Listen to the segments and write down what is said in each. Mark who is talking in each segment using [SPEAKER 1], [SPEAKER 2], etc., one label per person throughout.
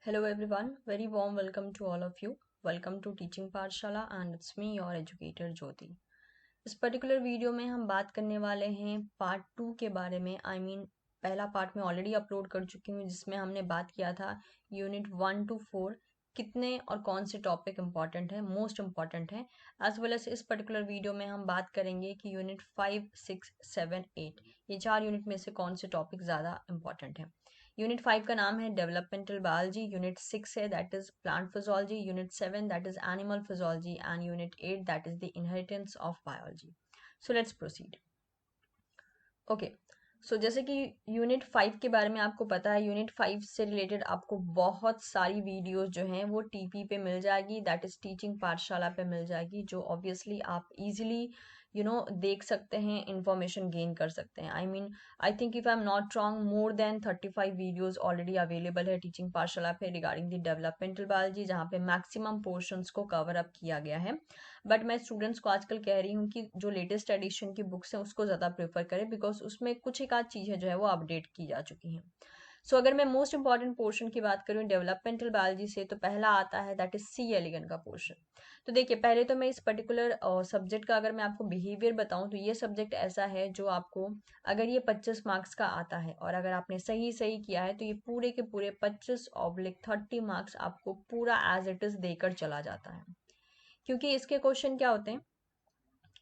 [SPEAKER 1] Hello everyone, very warm welcome to all of you. Welcome to Teaching Pathshala and it's me your educator Jyoti. इस particular video में हम बात करने वाले हैं पार्ट 2 के बारे में। पहला पार्ट में ऑलरेडी अपलोड कर चुकी हूँ जिसमें हमने बात किया था यूनिट 1 to 4 कितने और कौन से टॉपिक इंपॉर्टेंट है, मोस्ट इंपॉर्टेंट है। एज वेल एज इस पर्टिकुलर वीडियो में हम बात करेंगे कि यूनिट 5, 6, 7, 8 ये 4 यूनिट में से कौन से टॉपिक ज़्यादा इंपॉर्टेंट है। यूनिट 5 का नाम है डेवलपमेंटल बायोलॉजी, यूनिट 6 है that is plant physiology, unit 7 that is animal physiology and unit 8 that is the inheritance of biology. So let's proceed. Okay, so जैसे कि यूनिट 5 के बारे में आपको पता है, यूनिट 5 से रिलेटेड आपको बहुत सारी वीडियोस जो हैं वो टीपी पे मिल जाएगी, दैट इज टीचिंग पाठशाला पे मिल जाएगी, जो ऑब्वियसली आप इजीली देख सकते हैं, इंफॉर्मेशन गेन कर सकते हैं। I think if I am not wrong, more than 35 videos already available है टीचिंग पाठशाला पे रिगार्डिंग द डेवलपमेंटल बायोलॉजी, जहाँ पे मैक्सिमम पोर्शंस को कवर अप किया गया है। बट मैं स्टूडेंट्स को आजकल कह रही हूँ कि जो लेटेस्ट एडिशन की बुक्स हैं उसको ज़्यादा प्रेफर करें, बिकॉज उसमें कुछ एक आध चीज़ें जो है वो अपडेट की जा चुकी हैं। सो अगर मैं मोस्ट इंपॉर्टेंट पोर्शन की बात करूँ डेवलपमेंटल बायोलॉजी से, तो पहला आता है दैट इज सी एलिगन का पोर्शन। तो देखिए, पहले तो मैं इस पर्टिकुलर सब्जेक्ट का अगर मैं आपको बिहेवियर बताऊं तो ये सब्जेक्ट ऐसा है जो आपको, अगर ये 25 मार्क्स का आता है और अगर आपने सही सही किया है तो ये पूरे के पूरे 25/30 मार्क्स आपको पूरा एज इट इज देकर चला जाता है। क्योंकि इसके क्वेश्चन क्या होते हैं,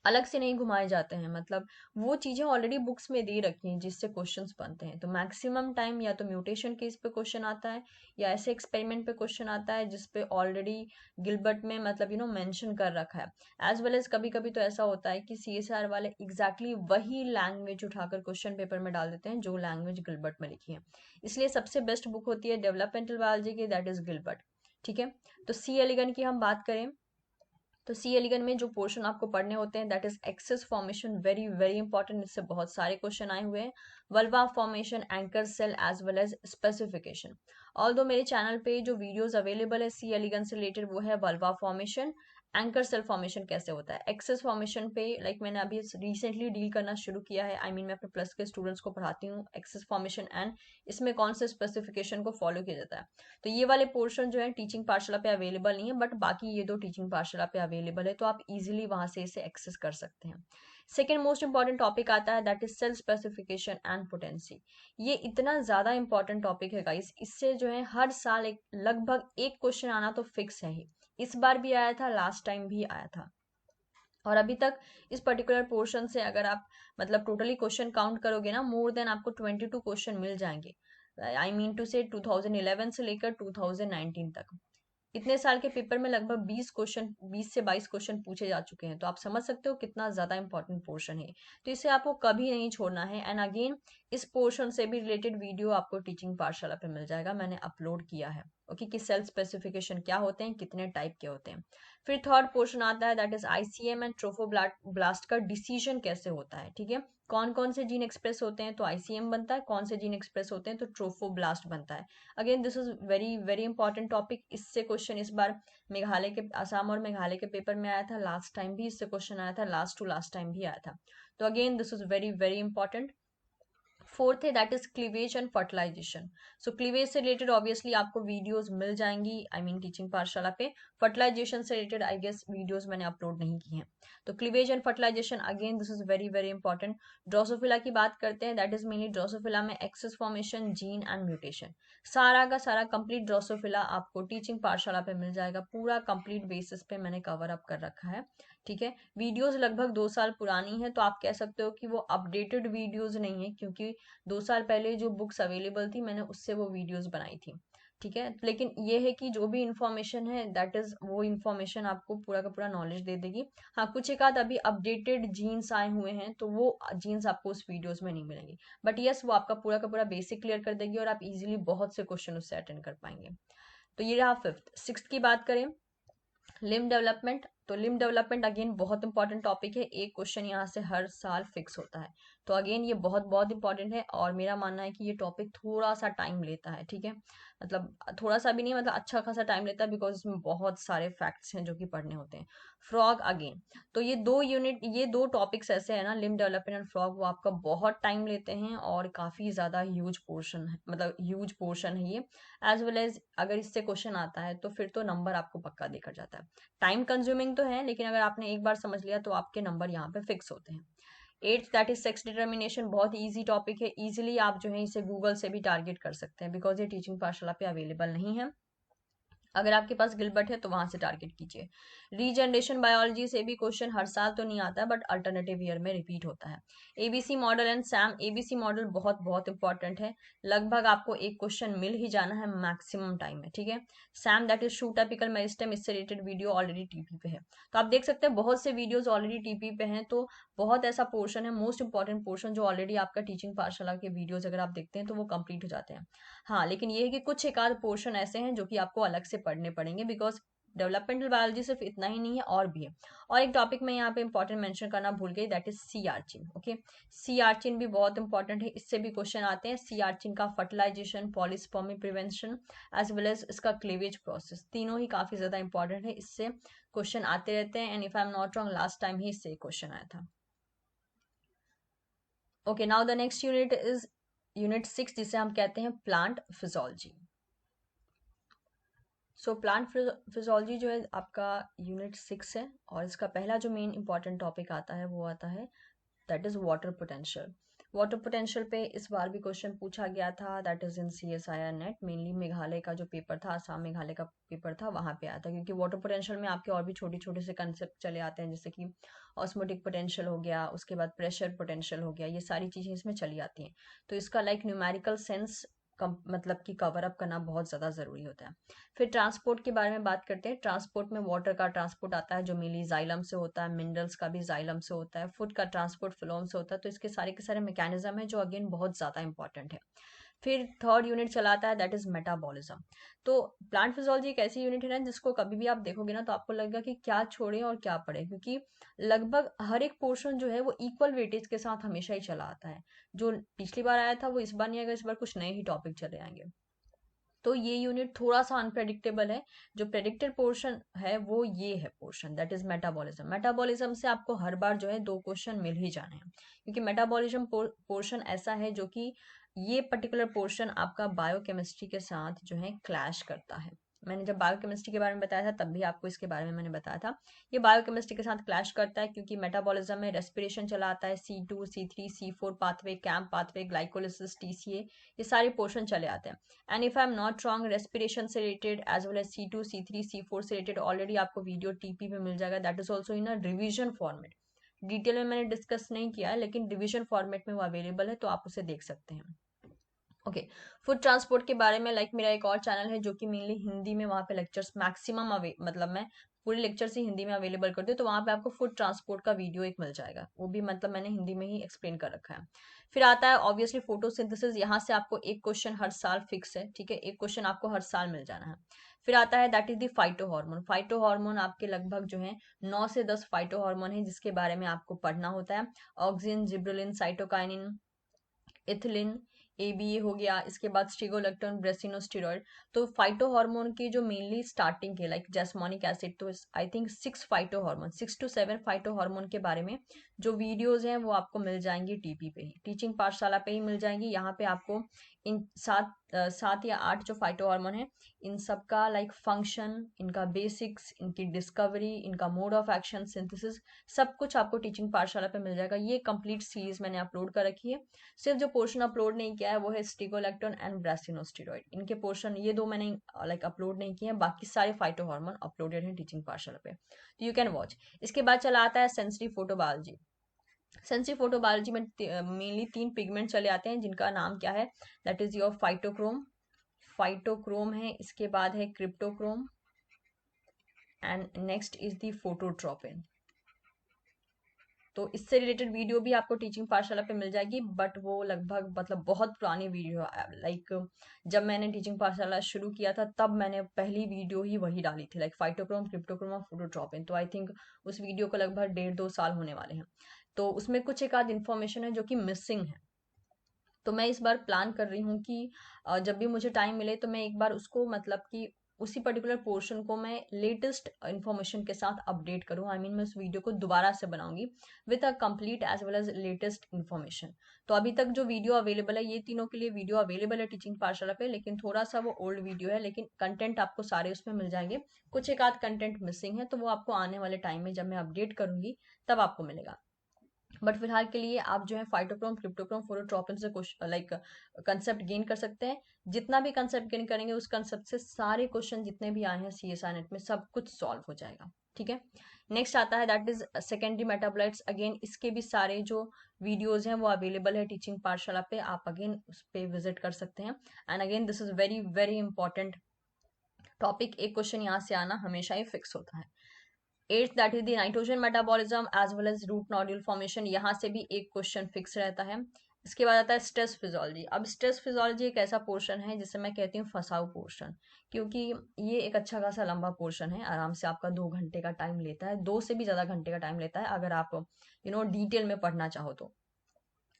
[SPEAKER 1] अलग से नहीं घुमाए जाते हैं, मतलब वो चीजें ऑलरेडी बुक्स में दे रखी हैं जिससे क्वेश्चंस बनते हैं। तो मैक्सिमम टाइम या तो म्यूटेशन केस पे क्वेश्चन आता है या ऐसे एक्सपेरिमेंट पे क्वेश्चन आता है जिसपे ऑलरेडी गिलबर्ट में मतलब मेंशन कर रखा है। एज वेल एज कभी कभी तो ऐसा होता है कि सीएसआर वाले एग्जैक्टली वही लैंग्वेज उठाकर क्वेश्चन पेपर में डाल देते हैं जो लैंग्वेज गिलबर्ट में लिखी है। इसलिए सबसे बेस्ट बुक होती है डेवलपमेंटल बायोलॉजी की, दैट इज गिलबर्ट। ठीक है, तो सी एलिगन की हम बात करें तो सी एलिगन में जो पोर्शन आपको पढ़ने होते हैं that is axis formation, very very important, इससे बहुत सारे क्वेश्चन आए हुए हैं। Vulva formation, anchor cell as well as specification. Although मेरे चैनल पे जो वीडियोस अवेलेबल है सी एलिगन से रिलेटेड वो है vulva formation, anchor cell formation कैसे होता है। एक्सेस फॉर्मेशन पे मैंने अभी रिसेंटली डील करना शुरू किया है। मैं अपने प्लस के स्टूडेंट्स को पढ़ाती हूँ एक्सेस फॉर्मेशन एंड इसमें कौन से स्पेसिफिकेशन को फॉलो किया जाता है। तो ये वाले पोर्शन जो है टीचिंग पाठशाला पे अवेलेबल नहीं है, बट बाकी ये दो टीचिंग पाठशाला पे अवेलेबल है, तो आप इजीली वहां से इसे एक्सेस कर सकते हैं। सेकेंड मोस्ट इंपॉर्टेंट टॉपिक आता है that is cell specification and potency. ये इतना ज्यादा इंपॉर्टेंट टॉपिक है गाइस, इससे जो है हर साल लगभग एक क्वेश्चन आना तो फिक्स है ही। इस बार भी आया था, लास्ट टाइम भी आया था, और अभी तक इस पर्टिकुलर पोर्शन से अगर आप मतलब टोटली क्वेश्चन काउंट करोगे ना, मोर देन आपको 22 क्वेश्चन मिल जाएंगे। टू से 2011 से लेकर 2019 तक इतने साल के पेपर में लगभग 20 से 22 क्वेश्चन पूछे जा चुके हैं। तो आप समझ सकते हो कितना ज्यादा इंपॉर्टेंट पोर्शन है। तो इसे आपको कभी नहीं छोड़ना है। एंड अगेन इस पोर्शन से भी रिलेटेड वीडियो आपको टीचिंग पाठशाला पे मिल जाएगा, मैंने अपलोड किया है। ओके, कि सेल स्पेसिफिकेशन क्या होते हैं, कितने टाइप के होते हैं। फिर थर्ड पोर्शन आता है that is ICM and trophoblast का डिसीजन कैसे होता है। ठीक है, कौन कौन से जीन एक्सप्रेस होते हैं तो आईसीएम बनता है, कौन से जीन एक्सप्रेस होते हैं तो ट्रोफोब्लास्ट बनता है। Again this is very very important topic. इससे क्वेश्चन इस बार मेघालय के, असम और मेघालय के पेपर में आया था, लास्ट टाइम भी इससे क्वेश्चन आया था, लास्ट टू लास्ट टाइम भी आया था। तो again this is very very important. Fourth है that is cleavage and fertilization. So cleavage से रिलेटेड ऑब्वियसली आपको वीडियोस मिल जाएंगी टीचिंग पाठशाला पे। फर्टिलाइजेशन से रिलेटेड आई गेस वीडियोस मैंने अपलोड नहीं की हैं। तो cleavage and fertilization again this is very very important. Drosophila की बात करते हैं, दैट इज मेनली ड्रोसोफिला में axis formation, gene and mutation. सारा का सारा कंप्लीट ड्रोसोफिला आपको टीचिंग पाठशाला पे मिल जाएगा, पूरा कंप्लीट बेसिस पे मैंने कवर अप कर रखा है। ठीक है, वीडियोस लगभग 2 साल पुरानी है, तो आप कह सकते हो कि वो अपडेटेड वीडियोस नहीं है, क्योंकि 2 साल पहले जो बुक्स अवेलेबल थी मैंने उससे वो वीडियोस बनाई थी। ठीक है, लेकिन ये है कि जो भी इंफॉर्मेशन है दैट इज वो इंफॉर्मेशन आपको पूरा का पूरा नॉलेज दे देगी। हाँ, कुछ एक आध अभी अपडेटेड जीन्स आए हुए हैं तो वो जीन्स आपको उस वीडियोस में नहीं मिलेंगी, बट यस वो आपका पूरा का पूरा बेसिक क्लियर कर देगी और आप इजीली बहुत से क्वेश्चन उससे अटेंड कर पाएंगे। तो ये रहा फिफ्थ। सिक्स्थ की बात करें, लिम्ब डेवलपमेंट। तो लिम्ब डेवलपमेंट अगेन बहुत इंपॉर्टेंट टॉपिक है, एक क्वेश्चन यहाँ से हर साल फिक्स होता है। तो अगेन ये बहुत बहुत इंपॉर्टेंट है, और मेरा मानना है कि ये टॉपिक थोड़ा सा टाइम लेता है, ठीक है, मतलब थोड़ा सा भी नहीं, मतलब अच्छा खासा टाइम लेता है, बिकॉज इसमें बहुत सारे फैक्ट्स हैं जो कि पढ़ने होते हैं। फ्रॉग अगेन, तो ये दो टॉपिक्स ऐसे हैं ना, लिम्ब डेवलपमेंट एंड फ्रॉग, वो आपका बहुत टाइम लेते हैं और काफी ज्यादा ह्यूज पोर्शन है, मतलब ह्यूज पोर्शन है ये। एज वेल एज अगर इससे क्वेश्चन आता है तो फिर तो नंबर आपको पक्का देकर जाता है। टाइम कंज्यूमिंग तो है, लेकिन अगर आपने एक बार समझ लिया तो आपके नंबर यहाँ पे फिक्स होते हैं। Eighth that is sex determination, बहुत इजी टॉपिक है, इजीली आप जो है इसे गूगल से भी टारगेट कर सकते हैं, बिकॉज ये टीचिंग पाठशाला पे अवेलेबल नहीं है। अगर आपके पास गिलबर्ट है तो वहां से टारगेट कीजिए। रीजनरेशन बायोलॉजी से भी क्वेश्चन हर साल तो नहीं आता है, बट अल्टरनेटिव ईयर में रिपीट होता है। ABC model and Sam, ABC model बहुत बहुत इंपॉर्टेंट है, लगभग आपको एक क्वेश्चन मिल ही जाना है मैक्सिमम टाइम में, ठीक है। Sam that is shoe typical meristem, इससे रिलेटेड वीडियो ऑलरेडी टीपी पे है, तो आप देख सकते हैं बहुत से वीडियोज ऑलरेडी टीपी पे हैं। तो बहुत ऐसा पोर्शन है, मोस्ट इंपॉर्टेंट पोर्शन, जो ऑलरेडी आपका टीचिंग पाठशाला के वीडियोज अगर आप देखते हैं तो वो कंप्लीट हो जाते हैं। हाँ, लेकिन ये है कि कुछ एक आध पोर्शन ऐसे हैं जो कि आपको अलग से पढ़ने पड़ेंगे, बिकॉज डेवलपमेंटल बायोलॉजी सिर्फ इतना ही नहीं है, और भी है। और एक टॉपिक मैं यहाँ पे इंपॉर्टेंट मेंशन करना भूल गई, दैट इज सी आर्चिन। ओके, सी आर्चिन भी बहुत इंपॉर्टेंट है, इससे भी क्वेश्चन आते हैं। सी आर्चिन का fertilisation, polyspermy prevention, as well as इसका क्लीवेज प्रोसेस, तीनों ही काफी ज्यादा इंपॉर्टेंट है, इससे क्वेश्चन आते रहते हैं। And if I am not wrong, last time ही इससे क्वेश्चन आया था। Okay, now the next unit is unit 6, जिसे हम कहते हैं plant physiology. So plant physiology जो है आपका यूनिट 6 है, और इसका पहला जो मेन इंपॉर्टेंट टॉपिक आता है वो आता है that is water potential. Water potential पे इस बार भी क्वेश्चन पूछा गया था, that is in CSIR net, mainly Meghalaya का जो पेपर था, आसाम मेघालय का पेपर था, वहां पे आया था, क्योंकि वाटर पोटेंशियल में आपके और भी छोटे छोटे से कंसेप्ट चले आते हैं, जैसे कि ऑस्मोटिक पोटेंशियल हो गया, उसके बाद प्रेशर पोटेंशियल हो गया, ये सारी चीजें इसमें चली आती हैं। तो इसका लाइक न्यूमेरिकल सेंस मतलब कि कवर अप करना बहुत ज़्यादा ज़रूरी होता है। फिर ट्रांसपोर्ट के बारे में बात करते हैं। ट्रांसपोर्ट में वाटर का ट्रांसपोर्ट आता है, जो मेनली जाइलम से होता है, मिनरल्स का भी जाइलम से होता है, फूड का ट्रांसपोर्ट फ्लोम से होता है। तो इसके सारे के सारे मैकेनिज्म है जो अगेन बहुत ज़्यादा इंपॉर्टेंट है। फिर थर्ड यूनिट चलाता है, दैट इज मेटाबॉलिज्म। तो प्लांट फिजियोलॉजी एक ऐसी यूनिट है ना जिसको कभी भी आप देखोगे ना तो आपको लगेगा कि क्या छोड़े और क्या पढ़े, क्योंकि लगभग हर एक पोर्शन जो है वो इक्वल वेटेज के साथ हमेशा ही चला आता है। जो पिछली बार आया था वो इस बार नहीं आएगा, इस बार कुछ नए ही टॉपिक चले आएंगे। तो ये यूनिट थोड़ा सा अनप्रेडिक्टेबल है। जो प्रेडिक्टेड पोर्शन है वो ये है portion, that is metabolism. Metabolism से आपको हर बार जो है 2 क्वेश्चन मिल ही जाने हैं, क्योंकि मेटाबॉलिज्म पोर्शन ऐसा है जो कि ये पर्टिकुलर पोर्शन आपका बायोकेमिस्ट्री के साथ जो है क्लैश करता है। मैंने जब बायोकेमिस्ट्री के बारे में बताया था तब भी आपको इसके बारे में मैंने बताया था, ये बायोकेमिस्ट्री के साथ क्लैश करता है, क्योंकि मेटाबॉलिज्म में रेस्पिरेशन चला आता है, C2 C3 C4 पाथवे, कैम्प पाथवे, ग्लाइकोलिसिस, TCA, ये सारे पोर्शन चले आते हैं। And if I am not wrong, respiration से related as well as C2 C3 C4 से रिलेटेड ऑलरेडी आपको वीडियो TP पे मिल जाएगा, that is also in a revision format. Detail में मैंने डिस्कस नहीं किया है, लेकिन रिविजन फॉर्मेट में वो अवेलेबल है, तो आप उसे देख सकते हैं। ओके, फूड ट्रांसपोर्ट के बारे में लाइक मेरा एक और चैनल है जो कि मेनली हिंदी में, वहाँ पे लेक्चर्स मैक्सिमम मतलब मैं पूरे लेक्चर्स ही हिंदी में अवेलेबल करती हूँ, तो वहाँ पे आपको फूड ट्रांसपोर्ट का वीडियो एक मिल जाएगा, वो भी मतलब मैंने हिंदी में ही एक्सप्लेन कर रखा है। फिर आता है ऑब्वियसली फोटोसिंथेसिस, यहाँ से आपको एक क्वेश्चन हर साल फिक्स है, ठीक है, एक क्वेश्चन आपको हर साल मिल जाना है। फिर आता है that is the phyto hormone. Phyto hormone आपके लगभग जो है 9 से 10 फाइटो हार्मोन है जिसके बारे में आपको पढ़ना होता है। Auxin, gibberellin, cytokinin, ethylene, ABA हो गया, इसके बाद स्टिगोलेक्टोन, ब्रेसिनोस्टेरॉइड। तो फाइटो हार्मोन की जो मेनली स्टार्टिंग है लाइक जैस्मोनिक एसिड, तो I think 6 phyto hormone, 6 to 7 phyto hormone के बारे में जो वीडियोज हैं वो आपको मिल जाएंगी TP पे ही, टीचिंग पाठशाला पे ही मिल जाएंगी। यहाँ पे आपको इन 7 या 8 जो फाइटो हार्मोन है, इन सबका लाइक फंक्शन, इनका बेसिक्स, इनकी डिस्कवरी, इनका मोड ऑफ एक्शन, सिंथेसिस, सब कुछ आपको टीचिंग पाठशाला पे मिल जाएगा। ये कंप्लीट सीरीज मैंने अपलोड कर रखी है। सिर्फ जो पोर्शन अपलोड नहीं किया है वो है स्टिगोलेक्टोन एंड ब्रेसिनोस्टेरॉइड, इनके पोर्शन ये दो मैंने लाइक अपलोड नहीं किए हैं, बाकी सारे फाइटो हार्मोन अपलोडेड हैं टीचिंग पाठशाला पे, तो यू कैन वॉच। इसके बाद चला आता है सेंसरी फोटोबायोलॉजी। सेंसरी फोटोबायोलॉजी में मेनली 3 पिगमेंट चले आते हैं जिनका नाम क्या है, that is your phytochrome, phytochrome है, इसके बाद है cryptochrome, and next is the phototropin. तो इससे रिलेटेड वीडियो भी आपको टीचिंग पाठशाला पे मिल जाएगी, बट वो लगभग मतलब बहुत पुरानी वीडियो है, लाइक जब मैंने टीचिंग पाठशाला शुरू किया था तब मैंने पहली वीडियो ही वही डाली थी, लाइक फाइटोक्रोम, क्रिप्टोक्रोम और फोटोट्रोपिन। तो आई थिंक उस वीडियो को लगभग 1.5-2 साल होने वाले हैं। तो उसमें कुछ एक आध इन्फॉर्मेशन है जो कि मिसिंग है। तो मैं इस बार प्लान कर रही हूँ कि जब भी मुझे टाइम मिले तो मैं एक बार उसको मतलब कि उसी पर्टिकुलर पोर्शन को मैं लेटेस्ट इन्फॉर्मेशन के साथ अपडेट करूँ। आई मीन मैं उस वीडियो को दोबारा से बनाऊंगी with a complete as well as latest information. तो अभी तक जो वीडियो अवेलेबल है, ये तीनों के लिए वीडियो अवेलेबल है टीचिंग पाठशाला पे, लेकिन थोड़ा सा वो ओल्ड वीडियो है, लेकिन कंटेंट आपको सारे उसमें मिल जाएंगे। कुछ एक आध कंटेंट मिसिंग है, तो वो आपको आने वाले टाइम में जब मैं अपडेट करूंगी तब आपको मिलेगा। बट फिलहाल के लिए आप जो है फाइटोक्रोम, क्रिप्टोक्रोम, फोरोट्रोपिन से कुछ लाइक कंसेप्ट गेन कर सकते हैं। जितना भी कंसेप्ट गेन करेंगे उस कंसेप्ट से सारे क्वेश्चन जितने भी आए हैं सीएसआई नेट में सब कुछ सॉल्व हो जाएगा। ठीक है, नेक्स्ट आता है that is secondary metabolites. Again इसके भी सारे जो वीडियोज हैं वो अवेलेबल है टीचिंग पाठशाला पे, आप अगेन उस पे विजिट कर सकते हैं। And again this is very very important topic. एक क्वेश्चन यहाँ से आना हमेशा ही फिक्स होता है। Eighth that is the nitrogen metabolism as well as root nodule formation, यहाँ से भी एक क्वेश्चन फिक्स रहता है। इसके बाद आता है स्ट्रेस फिजियोलॉजी। अब स्ट्रेस फिजियोलॉजी एक ऐसा पोर्शन है जिसे मैं कहती हूँ फंसाऊ पोर्शन, क्योंकि ये एक अच्छा खासा लंबा पोर्शन है। आराम से आपका 2 घंटे का टाइम लेता है, 2 से भी ज्यादा घंटे का टाइम लेता है अगर आप डिटेल में पढ़ना चाहो तो।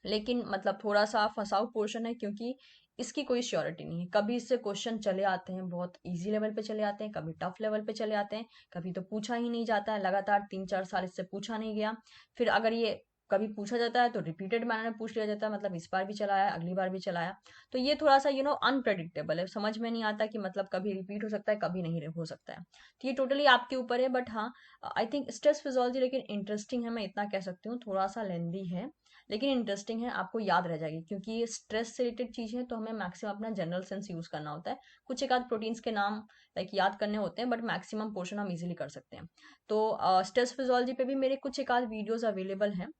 [SPEAKER 1] लेकिन मतलब थोड़ा सा फंसाऊ पोर्शन है, क्योंकि इसकी कोई श्योरिटी नहीं है। कभी इससे क्वेश्चन चले आते हैं, बहुत इजी लेवल पे चले आते हैं, कभी टफ लेवल पे चले आते हैं, कभी तो पूछा ही नहीं जाता है, लगातार 3-4 साल इससे पूछा नहीं गया। फिर अगर ये कभी पूछा जाता है तो रिपीटेड मैनर में पूछ लिया जाता है, मतलब इस बार भी चला आया, अगली बार भी चला आया। तो ये थोड़ा सा अनप्रेडिक्टेबल है, समझ में नहीं आता कि मतलब कभी रिपीट हो सकता है, कभी नहीं हो सकता है। तो ये टोटली आपके ऊपर है। बट हाँ, आई थिंक स्ट्रेस फिजियोलॉजी लेकिन इंटरेस्टिंग है, मैं इतना कह सकती हूँ। थोड़ा सा लेंदी है लेकिन इंटरेस्टिंग है, आपको याद रह जाएगी, क्योंकि ये स्ट्रेस से रिलेटेड चीज है तो हमें मैक्सिमम अपना जनरल सेंस यूज करना होता है। कुछ एक आध प्रोटीन्स के नाम लाइक याद करने होते हैं, बट मैक्सिमम पोर्शन हम इजीली कर सकते हैं। तो स्ट्रेस फिजियोलॉजी पे भी मेरे कुछ एक आध वीडियोस अवेलेबल हैं,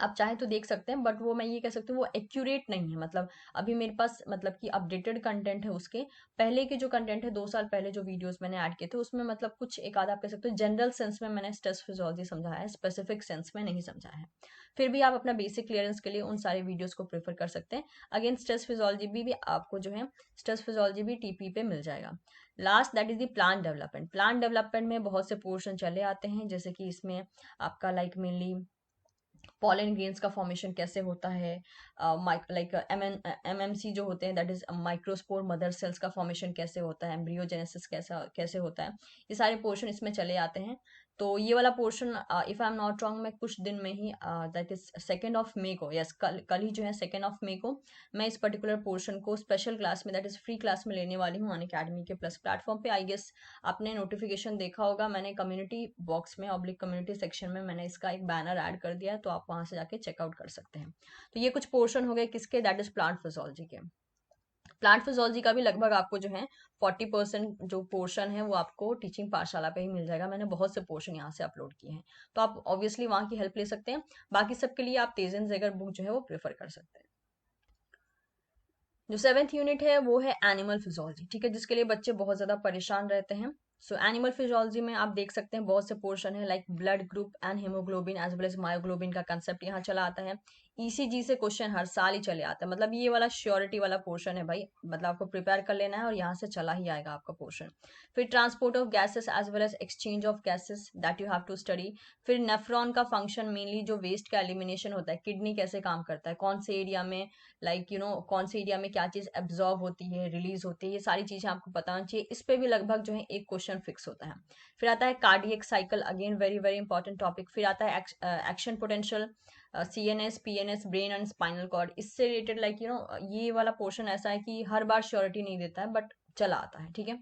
[SPEAKER 1] आप चाहें तो देख सकते हैं। बट वो मैं ये कह सकती हूँ वो एक्यूरेट नहीं है। मतलब अभी मेरे पास मतलब कि अपडेटेड कंटेंट है उसके। पहले के जो कंटेंट है 2 साल पहले जो वीडियोस मैंने ऐड किए थे उसमें मतलब कुछ एक आध आप कह सकते हो जनरल सेंस में मैंने स्ट्रेस फिजियोलॉजी समझाया है, स्पेसिफिक सेंस में नहीं समझाया है। फिर भी आप अपना बेसिक क्लियरेंस के लिए उन सारे वीडियोस को प्रेफर कर सकते हैं। अगेन स्ट्रेस फिजियोलॉजी भी आपको जो है स्ट्रेस फिजियोलॉजी भी टीपी पे मिल जाएगा। Last that is the plant development. Plant development में बहुत से पोर्शन चले आते हैं, जैसे कि इसमें आपका लाइक मेनली पॉलन ग्रेन्स का फॉर्मेशन कैसे होता है, लाइक एमएमसी जो होते हैं that is microspore mother cells का फॉर्मेशन कैसे होता है, एम्ब्रियोजेनेसिस कैसा कैसे होता है, ये सारे पोर्शन इसमें चले आते हैं। तो ये वाला portion if I am not wrong मैं कुछ दिन में ही दैट इज 2 मई को, यस कल कल ही जो है 2 मई को मैं इस पर्टिकुलर पोर्शन को स्पेशल क्लास में दैट इज फ्री क्लास में लेने वाली हूँ अनअकैडमी के प्लस प्लेटफॉर्म पे। आई गेस आपने नोटिफिकेशन देखा होगा, मैंने कम्युनिटी बॉक्स में ऑब्लिक कम्युनिटी सेक्शन में मैंने इसका एक बैनर ऐड कर दिया है, तो आप वहां से जाके चेकआउट कर सकते हैं। तो ये कुछ पोर्शन हो गए किसके, दैट इज प्लांट फिजियोलॉजी के। प्लांट फिजियोलॉजी का भी लगभग आपको जो है 40% जो पोर्शन है वो आपको टीचिंग पाठशाला पे ही मिल जाएगा। मैंने बहुत से पोर्शन यहाँ से अपलोड किए हैं, तो आप ऑब्वियसली वहाँ की हेल्प ले सकते हैं। बाकी सबके लिए आप तेजन जेगर बुक जो है वो प्रेफर कर सकते हैं। जो 7th यूनिट है वो है एनिमल फिजियोलॉजी, ठीक है, जिसके लिए बच्चे बहुत ज्यादा परेशान रहते हैं। सो एनिमल फिजियोलॉजी में आप देख सकते हैं बहुत से पोर्शन है like blood group and haemoglobin as well as myoglobin का कंसेप्ट यहाँ चला आता है। ईसीजी से क्वेश्चन हर साल ही चले आता है, मतलब ये वाला श्योरिटी वाला पोर्शन है भाई, मतलब आपको प्रिपेयर कर लेना है और यहाँ से चला ही आएगा आपका पोर्शन। फिर transport of gases as well as exchange of gases that you have to study. फिर नेफ्रॉन का फंक्शन मेनली जो वेस्ट का एलिमिनेशन होता है, किडनी कैसे काम करता है, कौन से एरिया में लाइक कौन से एरिया में क्या चीज एब्जॉर्ब होती है, रिलीज होती है, ये सारी चीजें आपको पता होनी चाहिए। इस पे भी लगभग जो है एक क्वेश्चन फिक्स होता है। फिर आता है cardiac cycle, again very very important topic. फिर आता है action potential, CNS PNS brain and spinal cord, इससे रिलेटेड लाइक ये वाला पोर्शन ऐसा है कि हर बार श्योरिटी नहीं देता है बट चला आता है, ठीक है।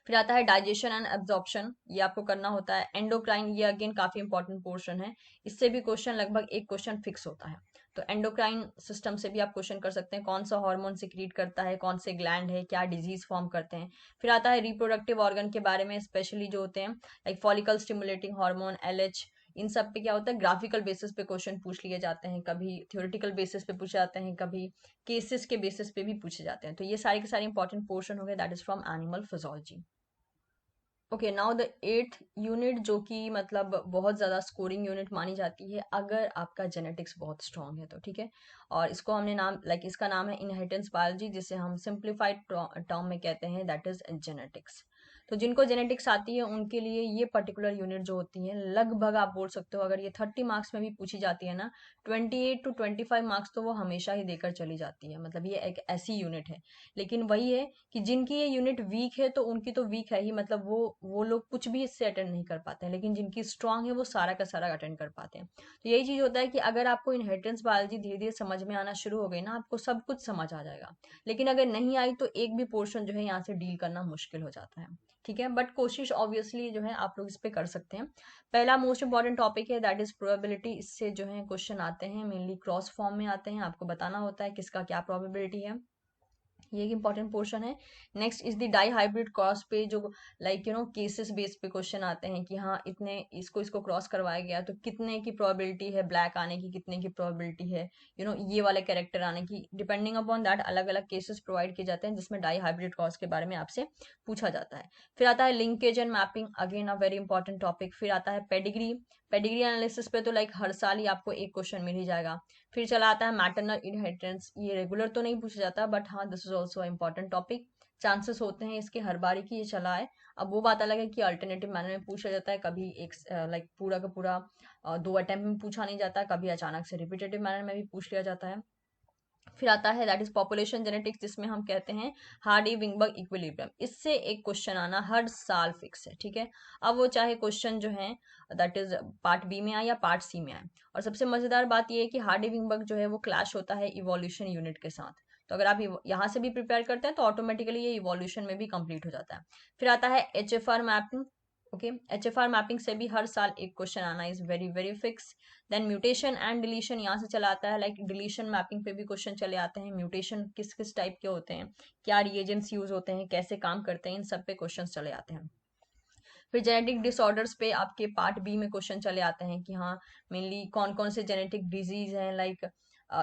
[SPEAKER 1] फिर आता है डाइजेशन एंड एब्जॉर्प्शन, ये आपको करना होता है। एंडोक्राइन, ये अगेन काफी इंपॉर्टेंट पोर्शन है, इससे भी क्वेश्चन लगभग एक क्वेश्चन फिक्स होता है। तो एंडोक्राइन सिस्टम से भी आप क्वेश्चन कर सकते हैं, कौन सा हार्मोन सिक्रीट करता है, कौन से ग्लैंड है, क्या डिजीज फॉर्म करते हैं। फिर आता है रिप्रोडक्टिव ऑर्गन के बारे में, स्पेशली जो होते हैं like follicle stimulating hormone LH, इन सब पे क्या होता है ग्राफिकल बेसिस पे क्वेश्चन पूछ लिए जाते हैं, कभी थ्योरेटिकल बेसिस पे पूछे जाते हैं, कभी केसेस के बेसिस पे भी पूछे जाते हैं। तो ये सारे के सारे इंपॉर्टेंट पोर्शन हो गए that is from animal physiology. Okay, now the 8th unit जो कि मतलब बहुत ज़्यादा स्कोरिंग यूनिट मानी जाती है अगर आपका जेनेटिक्स बहुत स्ट्रांग है तो, ठीक है। और इसको हमने नाम लाइक इसका नाम है इनहेरिटेंस बायोलॉजी, जिसे हम सिंप्लीफाइड टर्म में कहते हैं दैट इज जेनेटिक्स। तो जिनको जेनेटिक्स आती है उनके लिए ये पर्टिकुलर यूनिट जो होती है, लगभग आप बोल सकते हो अगर ये 30 मार्क्स में भी पूछी जाती है ना, 28 to 25 मार्क्स तो वो हमेशा ही देकर चली जाती है। मतलब ये एक ऐसी यूनिट है। लेकिन वही है कि जिनकी ये यूनिट वीक है तो उनकी तो वीक है ही, मतलब वो लोग कुछ भी इससे अटेंड नहीं कर पाते हैं, लेकिन जिनकी स्ट्रांग है वो सारा का सारा अटेंड कर पाते हैं। तो यही चीज होता है कि अगर आपको इनहेरिटेंस बायोलॉजी धीरे धीरे समझ में आना शुरू हो गई ना, आपको सब कुछ समझ आ जाएगा। लेकिन अगर नहीं आई तो एक भी पोर्शन जो है यहाँ से डील करना मुश्किल हो जाता है। ठीक है, बट कोशिश ऑब्वियसली जो है आप लोग इस पे कर सकते हैं। पहला मोस्ट इंपॉर्टेंट टॉपिक है दैट इज प्रोबेबिलिटी। इससे जो है क्वेश्चन आते हैं, मेनली क्रॉस फॉर्म में आते हैं, आपको बताना होता है किसका क्या प्रोबेबिलिटी है। ये एक इंपॉर्टेंट पोर्शन है। Next is the dihybrid cross पे जो केसेस बेस पे क्वेश्चन आते हैं कि हाँ इतने इसको क्रॉस करवाया गया तो कितने की प्रोबेबिलिटी है ब्लैक आने की, कितने की प्रोबेबिलिटी है ये वाले कैरेक्टर आने की। डिपेंडिंग अपॉन दैट अलग अलग केसेस प्रोवाइड किए जाते हैं जिसमें डाई हाइब्रिड क्रॉस के बारे में आपसे पूछा जाता है। फिर आता है linkage and mapping, again a very important topic. फिर आता है पेडिग्री। पेडिग्री एनालिसिस पे तो लाइक हर साल ही आपको एक क्वेश्चन मिल ही जाएगा। फिर चला आता है मैटरनल इनहेरिटेंस। ये रेगुलर तो नहीं पूछा जाता बट हाँ this is also important topic. Chances होते हैं इसके हर बारी की ये चला है। अब वो बात अलग है कि अल्टरनेटिव मैनर में पूछा जाता है, कभी एक लाइक पूरा का पूरा 2 अटेम्प्ट में पूछा नहीं जाता, कभी अचानक से रिपीटेटिव मैनर में भी पूछ लिया जाता है। फिर आता है दैट इज पॉपुलेशन जेनेटिक्स, जिसमें हम कहते हैं हार्डी विंगबर्ग इक्विलिब्रियम। इससे एक क्वेश्चन आना हर साल फिक्स है। ठीक है, अब वो चाहे क्वेश्चन जो है दैट इज पार्ट बी में आए या पार्ट सी में आए। और सबसे मजेदार बात ये है कि हार्डी विंगबर्ग जो है वो क्लैश होता है इवोल्यूशन यूनिट के साथ। तो अगर आप यहाँ से भी प्रिपेयर करते हैं तो ऑटोमेटिकली ये इवोल्यूशन में भी कंप्लीट हो जाता है। फिर आता है HFR mapping. Okay, HFR mapping से भी हर साल एक क्वेश्चन आना is very very fix. Then mutation and deletion यहाँ से चला आता है, लाइक डिलीशन मैपिंग पे भी क्वेश्चन चले आते हैं। म्यूटेशन किस किस टाइप के होते हैं, क्या रिएजेंट्स यूज होते हैं, कैसे काम करते हैं, इन सब पे क्वेश्चन चले आते हैं। फिर जेनेटिक डिसऑर्डर्स पे आपके पार्ट बी में क्वेश्चन चले आते हैं कि हाँ मेनली कौन कौन से जेनेटिक डिजीज हैं। लाइक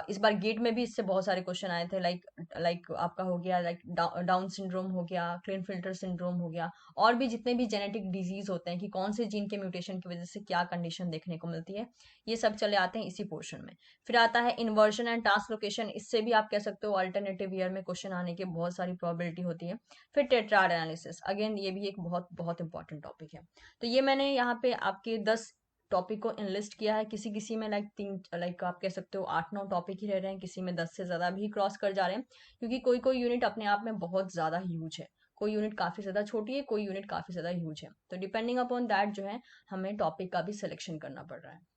[SPEAKER 1] इस बार गेट में भी इससे बहुत सारे क्वेश्चन आए थे, लाइक आपका हो गया लाइक डाउन सिंड्रोम हो गया, क्लिनफिल्टर सिंड्रोम हो गया, और भी जितने भी जेनेटिक डिजीज होते हैं कि कौन से जीन के म्यूटेशन की वजह से क्या कंडीशन देखने को मिलती है, ये सब चले आते हैं इसी पोर्शन में। फिर आता है इन्वर्जन एंड ट्रांसलोकेशन। इससे भी आप कह सकते हो अल्टरनेटिव ईयर में क्वेश्चन आने की बहुत सारी प्रोबेबिलिटी होती है। फिर टेट्राड एनालिसिस, अगेन ये भी एक बहुत बहुत इंपॉर्टेंट टॉपिक है। तो ये मैंने यहाँ पे आपके 10 टॉपिक को इनलिस्ट किया है। किसी किसी में लाइक आप कह सकते हो 8-9 टॉपिक ही रह रहे हैं, किसी में 10 से ज्यादा भी क्रॉस कर जा रहे हैं, क्योंकि कोई कोई यूनिट अपने आप में बहुत ज्यादा ह्यूज है, कोई यूनिट काफी ज्यादा छोटी है, कोई यूनिट काफी ज्यादा ह्यूज है। तो डिपेंडिंग अपॉन दैट जो है हमें टॉपिक का भी सिलेक्शन करना पड़ रहा है।